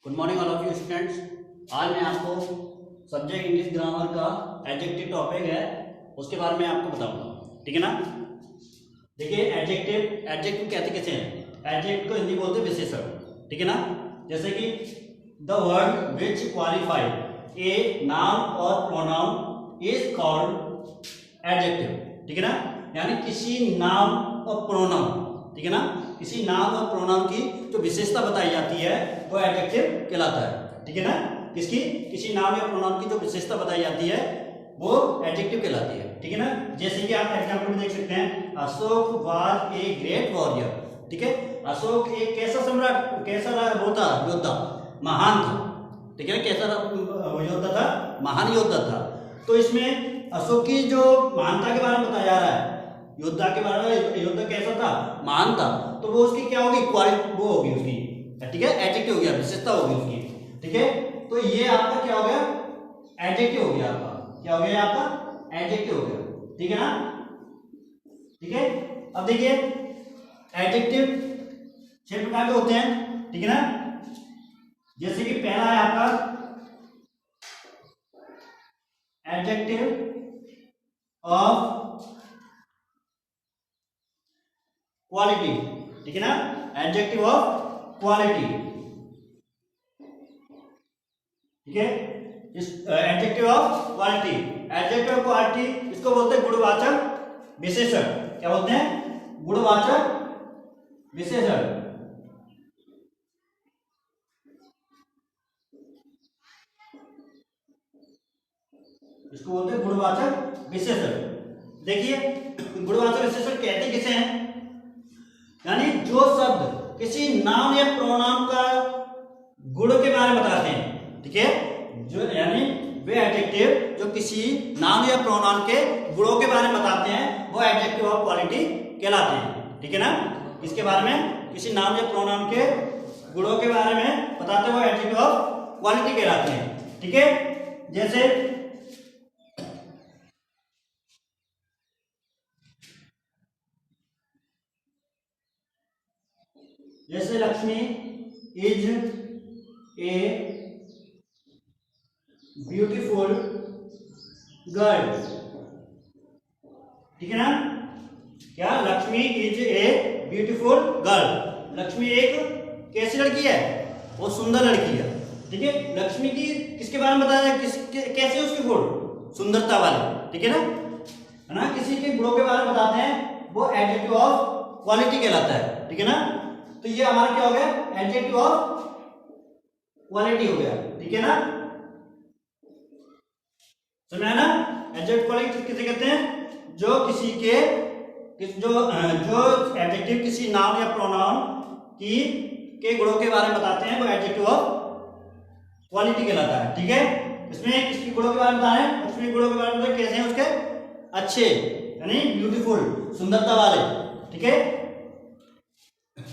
Good morning all of you students. आज मैं आपको सब्जेक्ट इंग्लिश ग्रामर का एडजेक्टिव टॉपिक है उसके बारे में आपको बताऊंगा, ठीक है ना। देखिए एडजेक्टिव कहते कैसे हैं। एडजेक्टिव को हिंदी बोलते हैं विशेषण, ठीक है ना। जैसे कि the word which qualify a noun और प्रोनाउन इज कॉल्ड एडजेक्टिव, ठीक है ना। यानी किसी नाउन और प्रोनाउन, ठीक है ना, किसी नाउन और प्रोनाउन की जो विशेषता बताई जाती है वो एडजेक्टिव कहलाता है, ठीक है ना। किसी नाउन या प्रोनाउन की जो विशेषता बताई जाती है वो एडजेक्टिव कहलाती है, ठीक है ना। जैसे कि आप एग्जांपल में देख सकते हैं, Ashok was a great warrior, ठीक है। अशोक एक कैसा सम्राट, कैसा होता योद्धा, महान था, ठीक है। कैसा योद्धा था, महान योद्धा था। तो इसमें अशोक की जो महानता के बारे में बताया जा रहा है, योद्धा के बारे में, योद्धा कैसा था, महान था, तो वो उसकी क्या होगी, क्वालिटी वो होगी उसकी, ठीक है, एडजेक्टिव हो गया, विशेषता होगी उसकी, ठीक है। तो ये आपका क्या हो गया, एडजेक्टिव हो गया आपका, क्या हो गया आपका, एडजेक्टिव हो गया, ठीक है ना, ठीक है। अब देखिए एडजेक्टिव 6 प्रकार के होते हैं, ठीक है ना। जैसे कि पहला है आपका एडजेक्टिव ऑफ क्वालिटी, ठीक है ना, एडजेक्टिव ऑफ क्वालिटी, ठीक है। इस adjective of quality, adjective of quality इसको बोलते हैं गुणवाचक विशेषण। क्या बोलते हैं, गुणवाचक विशेषण। इसको बोलते हैं गुणवाचक विशेषण। देखिए गुणवाचक विशेषण कहते किसे हैं, यानी जो शब्द किसी नाउन या प्रोनाउन का गुण के बारे में बताते हैं, ठीक है, जो यानी वे एडजेक्टिव जो किसी नाउन या प्रोनाउन के गुणों के बारे में बताते हैं वो एडजेक्टिव ऑफ क्वालिटी कहलाते हैं, ठीक है ना। इसके बारे में किसी नाउन या प्रोनाउन के गुणों के बारे में बताते हैं वो एडजेक्टिव ऑफ क्वालिटी कहलाते हैं, ठीक है। जैसे Lakshmi is a beautiful girl, ठीक है ना। क्या, Lakshmi is a beautiful girl, Lakshmi एक कैसी लड़की है, वो सुंदर लड़की है, ठीक है। लक्ष्मी की किसके बारे में बताया, कैसे उसके गुण, सुंदरता वाले, ठीक है ना। किसी के गुणों के बारे में बताते हैं वो एडजेक्टिव ऑफ क्वालिटी कहलाता है, ठीक है ना। तो ये हमारा क्या हो गया, एडजेक्टिव ऑफ क्वालिटी हो गया, ठीक है ना, समझा ना। एडजेक्टिव क्वालिटी किसे कहते हैं, जो किसी के जो एडजेक्टिव किसी नाउन या प्रोनाउन की के गुणों के बारे में बताते हैं वो एडजेक्टिव ऑफ क्वालिटी कहलाता है, ठीक है। इसमें किसके गुणों के बारे में बताना है, उसमें गुणों के बारे में कैसे हैं उसके, अच्छे यानी ब्यूटीफुल, सुंदरता वाले, ठीक है,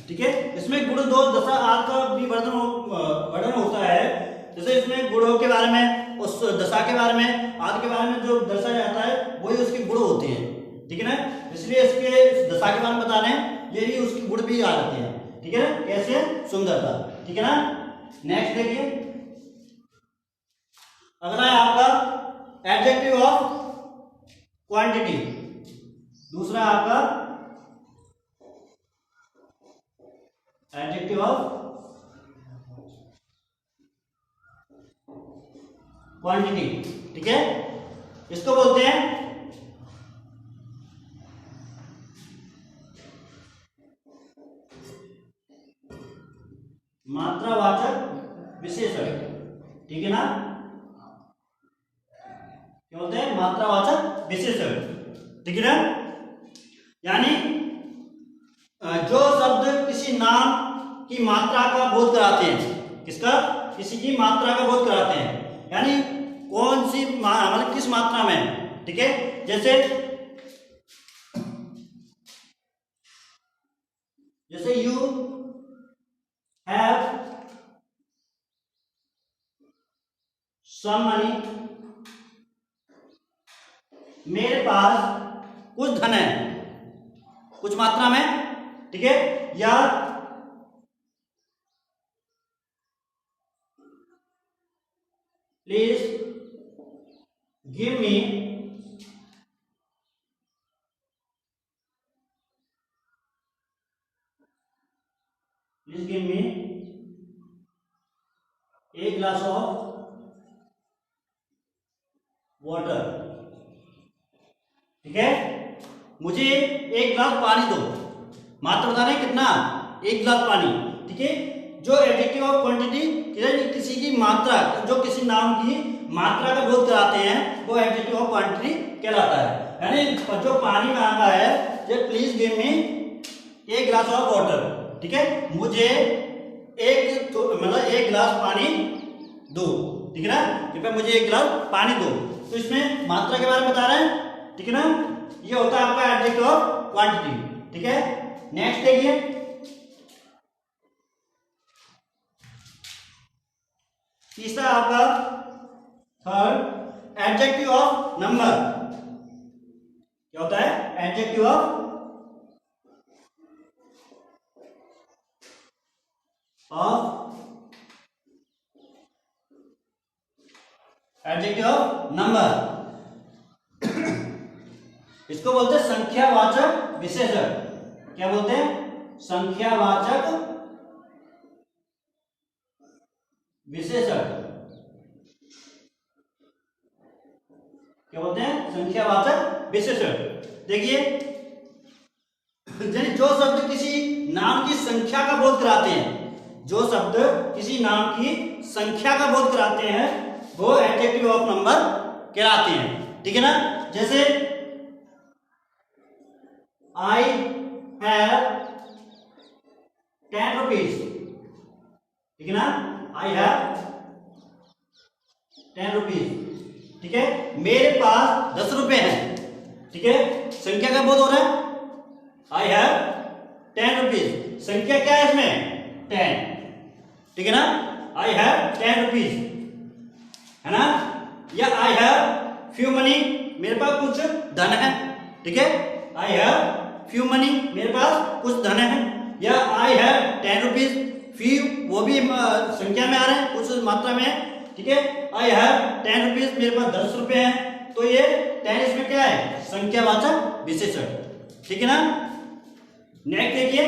ठीक है। इसमें गुण दो दशा आद का भी वर्णन होता है। जैसे इसमें गुणों के बारे में, उस दशा के बारे में, आद के बारे में जो दर्शाया जाता है वही उसके गुण होते हैं, ठीक है ना। इसलिए इसके दशा के बारे में बता रहे हैं, ये भी उसके गुण भी आ जाते हैं, ठीक है ना, कैसे, सुंदरता, ठीक है ना। नेक्स्ट देखिए, अगला है आपका एडजेक्टिव ऑफ क्वांटिटी। दूसरा है आपका एडजेक्टिव ऑफ क्वांटिटी, ठीक है। इसको बोलते हैं मात्रावाचक विशेषण, ठीक है ना। क्या बोलते हैं, मात्रावाचक विशेषण, ठीक है ना। यानी जो शब्द किसी नाम की मात्रा का बोध कराते हैं, किसका, किसी की मात्रा का बोध कराते हैं, यानी कौन सी मतलब किस मात्रा में, ठीक है। जैसे यू हैव सम मनी, मेरे पास कुछ धन है, कुछ मात्रा में, ठीक है। या please give me a glass of water। ठीक है, मुझे एक गिलास पानी दो। मात्रा बता रहे हैं कितना, एक गिलास पानी। ठीक है, जो एडजेक्टिव ऑफ क्वांटिटी किसी की मात्रा, जो किसी नाम की मात्रा का बोध कराते हैं वो एडजेक्टिव ऑफ क्वांटिटी कहलाता है। यानी जो पानी मांगा है, प्लीज गिव मी एक गिलास ऑफ वाटर। ठीक है, मुझे एक मतलब एक गिलास पानी दो। ठीक है ना, कृपया मुझे एक गिलास पानी दो। तो इसमें मात्रा के बारे में बता रहे हैं। ठीक है ना, ये होता है आपका एडजेक्टिव ऑफ क्वांटिटी। ठीक है, नेक्स्ट देखिए, तीसरा आपका थर्ड एडजेक्टिव ऑफ नंबर। क्या होता है, adjective of adjective of number. इसको बोलते हैं संख्यावाचक विशेषण। क्या बोलते हैं, संख्यावाचक विशेषण। क्या बोलते हैं, संख्यावाचक विशेषण। देखिए, जो शब्द किसी नाम की संख्या का बोध कराते हैं, जो शब्द किसी नाम की संख्या का बोध कराते हैं वो एडजेक्टिव ऑफ नंबर कहलाते हैं। ठीक है ना, जैसे I have 10 रुपीज। ठीक है ना, I have 10 रुपीज। ठीक है, मेरे पास 10 रुपए हैं। ठीक है, संख्या का बोध हो रहा है, I have 10 रुपीज। संख्या क्या है इसमें, 10। ठीक है ना, I have 10 रुपीज, है ना। या I have few money, मेरे पास कुछ धन है। ठीक है, I have few money, मेरे पास कुछ धन है। या I have 10 रुपीज, few वो भी संख्या में आ रहे हैं, कुछ मात्रा में है। ठीक है, I have 10 रुपीज, मेरे पास 10 रुपए हैं। तो ये 10 इसमें क्या है, संख्यावाचक विशेषण। ठीक है ना, नेक्स्ट देखिए,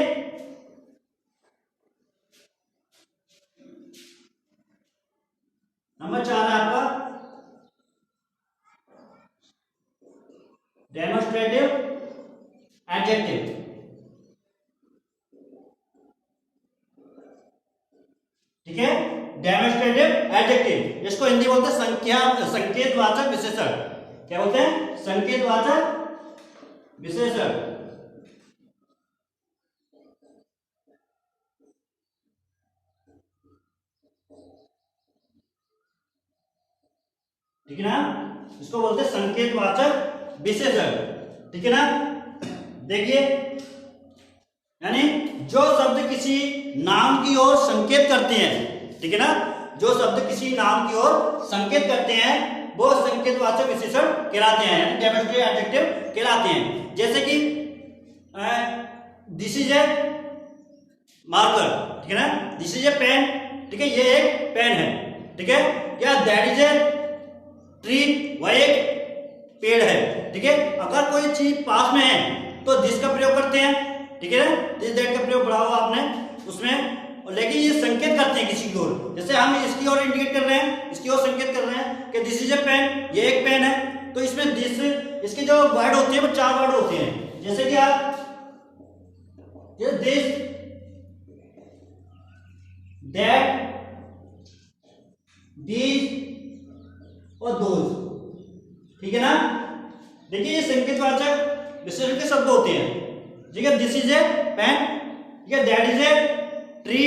नंबर 4 है आपका डेमोन्स्ट्रेटिव एडजेक्टिव। ठीक है, डेमोन्स्ट्रेटिव एडजेक्टिव, इसको हिंदी बोलते हैं संकेतवाचक विशेषण। क्या बोलते हैं, संकेतवाचक विशेषण। ठीक है ना, इसको बोलते हैं संकेतवाचक विशेषण। ठीक है ना, देखिए, यानी जो शब्द किसी नाम की ओर संकेत करते हैं। ठीक है ना, जो शब्द किसी नाम की ओर संकेत करते हैं वो संकेतवाचक विशेषण कहलाते हैं, डेमोन्स्ट्रेटिव एडजेक्टिव कहलाते हैं। जैसे कि दिस इज ए मार्कर। ठीक है ना, दिस इज ए पेन। ठीक है, ये एक पेन है। ठीक है, या दैट इज ए ट्री, वह एक पेड़ है। ठीक है, अगर कोई चीज पास में है तो दिस का प्रयोग करते हैं। ठीक है ना, दिस दैट का प्रयोग पढ़ा हुआ आपने उसमें। लेकिन ये संकेत करते हैं किसी की ओर, जैसे हम इसकी ओर इंडिकेट कर रहे हैं, इसकी ओर संकेत कर रहे हैं कि दिस इज ए पेन, ये एक पेन है। तो इसमें दिस, इसके जो वर्ड होते हैं वो 4 वर्ड होते हैं। जैसे कि आप दिस, दैट, दीज और दोज। ठीक है ना, देखिए ये संकेतवाचक विशेषण के शब्द होते हैं। ठीक है, दिस इज ए पेन, ठीक है, दैट इज ए ट्री।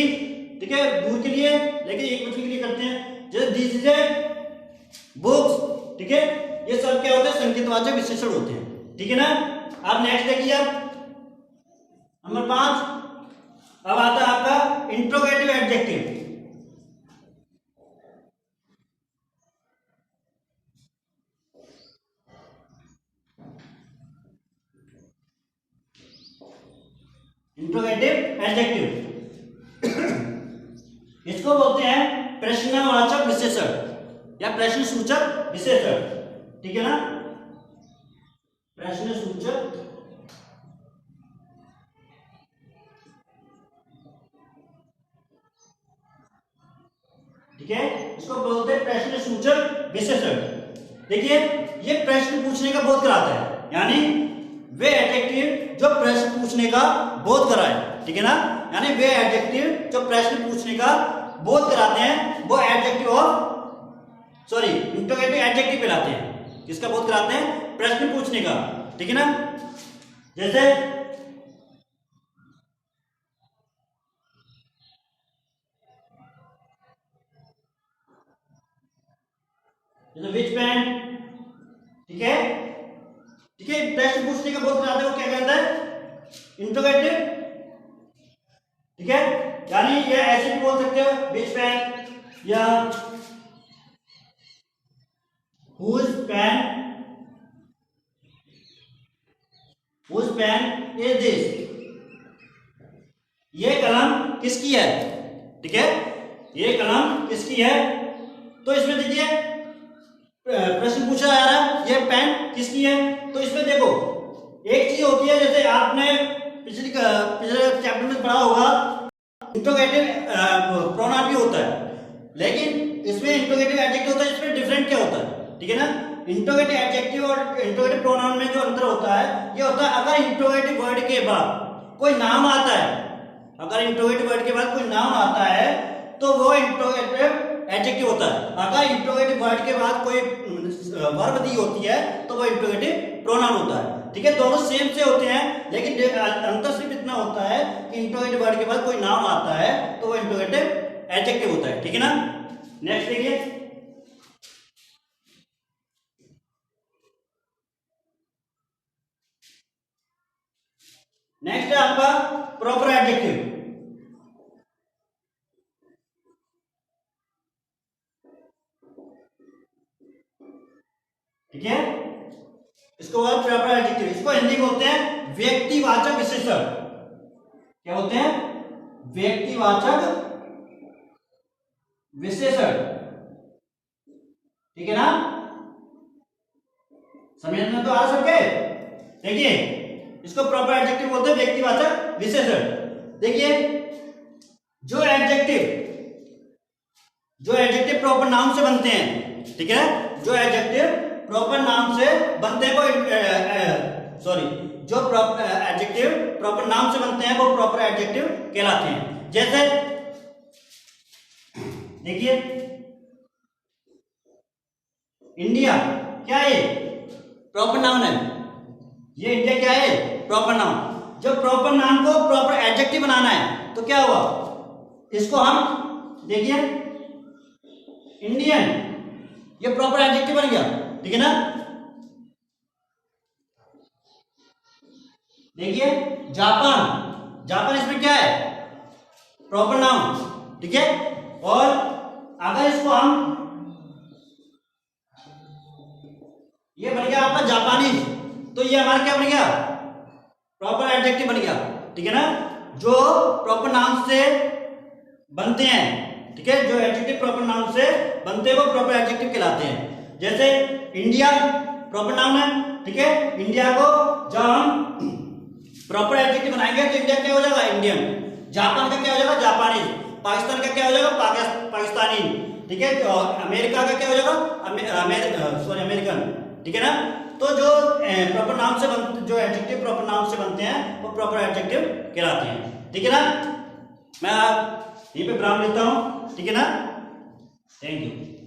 ठीक है, दूर के लिए, लेकिन एक वचन के लिए करते हैं। जैसे दिस इज ए बुक्स। ठीक है, ये सब क्या होते हैं, संकेतवाचक विशेषण होते हैं। ठीक है ना, आप नेक्स्ट देखिए, आप नंबर 5। अब आता है आपका इंट्रोगेटिव एडजेक्टिव। इंट्रोगेटिव एडजेक्टिव इसको बोलते हैं प्रश्नवाचक विशेषण या प्रश्न सूचक विशेषण, ठीक है ना, प्रश्न सूचक ठीक है, इसको बोलते हैं प्रश्न सूचक विशेषण। देखिए ये प्रश्न पूछने का बोध कराता है, यानी वे एडजेक्टिव जो प्रश्न पूछने का बोध कराए, ठीक है ना, यानी वे एडजेक्टिव जो प्रश्न पूछने का बोध कराते हैं वो adjective of sorry interrogative adjective कहलाते हैं। किसका बोध कराते हैं? प्रश्न पूछने का, ठीक है ना। जैसे विच पेन, ठीक है, ठीक है, प्रश्न पूछने का बोध कराते हैं वो क्या कहता है? इंटरोगेटिव, ठीक है, यानी ये ऐसे भी बोल सकते हो विच पेन या whose pen is this, ये कलम किसकी है, ठीक है, ये कलम किसकी है। तो इसमें देखिए प्रश्न पूछा जा रहा है ये पेन किसकी है, तो इसमें देखो एक चीज होती है, जैसे आपने पिछले चैप्टर में पढ़ा होगा इंट्रोगेटिव प्रोनाउन भी होता है, लेकिन इसमें इंट्रोगेटिव एडजेक्टिव होता है, इसमें डिफरेंट क्या होता है, ठीक है ना। इंट्रोगेटिव एडजेक्टिव और इंट्रोगेटिव प्रोनाउन में जो अंतर होता है ये होता है अगर इंट्रोगेटिव वर्ड के बाद कोई नाम आता है, अगर इंट्रोगेटिव वर्ड के बाद कोई नाम आता है तो वो इंट्रोगेटिव एडजेक्टिव होता है। अगर इंट्रोगेटिव वर्ड के बाद कोई वर्ब दी होती है तो वो इंट्रोगेटिव प्रोनाउन होता है, ठीक है। दोनों सेम से होते हैं, लेकिन अंतर सिर्फ इतना होता है कि इंट्रोगेटिव वर्ड के बाद कोई नाम आता है तो वो इंट्रोगेटिव एडजेक्टिव होता है, ठीक है ना। नेक्स्ट देखिए नेक्स्ट है आपका प्रॉपर एडजेक्टिव, ठीक है, इसको प्रॉपर एडजेक्टिव, इसको हिंदी में होते हैं व्यक्तिवाचक विशेषण। क्या होते हैं? व्यक्तिवाचक विशेषण, ठीक है ना, समझ में तो आ सबके। देखिए इसको प्रॉपर एडजेक्टिव बोलते हैं व्यक्तिवाचक विशेषण। देखिए जो एडजेक्टिव प्रॉपर नाउन से बनते हैं, ठीक है, जो एडजेक्टिव प्रॉपर नाउन से बनते हैं वो जो प्रॉपर एडजेक्टिव प्रॉपर नाउन से बनते हैं वो प्रॉपर एडजेक्टिव कहलाते हैं। जैसे देखिए इंडिया क्या है? प्रॉपर नाउन है, ये इंडिया क्या है? Proper noun. जब प्रॉपर नाउन को प्रॉपर एडजेक्टिव बनाना है तो क्या हुआ, इसको हम देखिए इंडियन, ये प्रॉपर एडजेक्टिव बन गया, ठीक है ना। देखिए जापान इसमें क्या है? प्रॉपर नाउन, ठीक है। और अगर इसको हम ये बन गया आपका जापानीज, तो ये हमारा क्या बन गया? प्रॉपर एडजेक्टिव बन गया, ठीक है ना। जो प्रॉपर नाउन से बनते हैं, ठीक है, जो एडजेक्टिव प्रॉपर नाउन से बनते हैं वो प्रॉपर एडजेक्टिव कहलाते हैं। जैसे इंडिया प्रॉपर नाउन है, ठीक है, इंडिया को जब हम प्रॉपर एडजेक्टिव बनाएंगे तो इंडिया क्या हो जाएगा? इंडियन। जापान का क्या हो जाएगा? जापानीज। पाकिस्तान का क्या हो जाएगा? पाकिस्तानी, ठीक है। अमेरिका का क्या हो जाएगा? अमेरिकन, ठीक है ना। तो जो प्रॉपर नाउन से जो एडजेक्टिव प्रॉपर नाउन से बनते हैं वो प्रॉपर एडजेक्टिव कहलाते हैं, ठीक है ना। मैं यहीं पे विराम लेता हूं, ठीक है ना। Thank you.